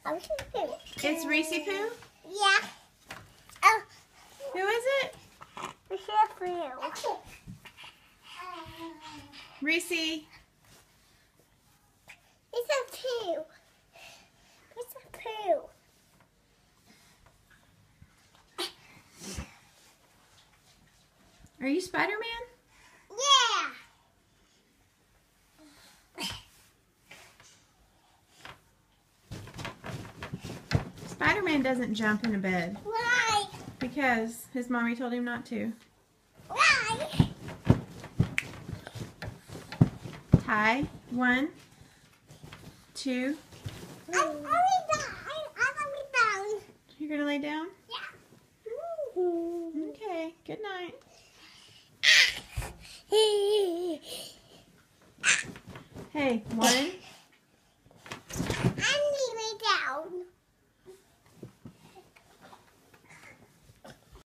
It's Reese Poo? Yeah. Oh. Who is it? It's here for you. Reese. It's a poo. It's a poo. Are you Spider-Man? Yeah. Spider-Man doesn't jump in a bed. Why? Because his mommy told him not to. Why? Tie. 1, 2. I'm down. I'm down. You're going to lay down? Yeah. Okay. Good night. Hey, 1,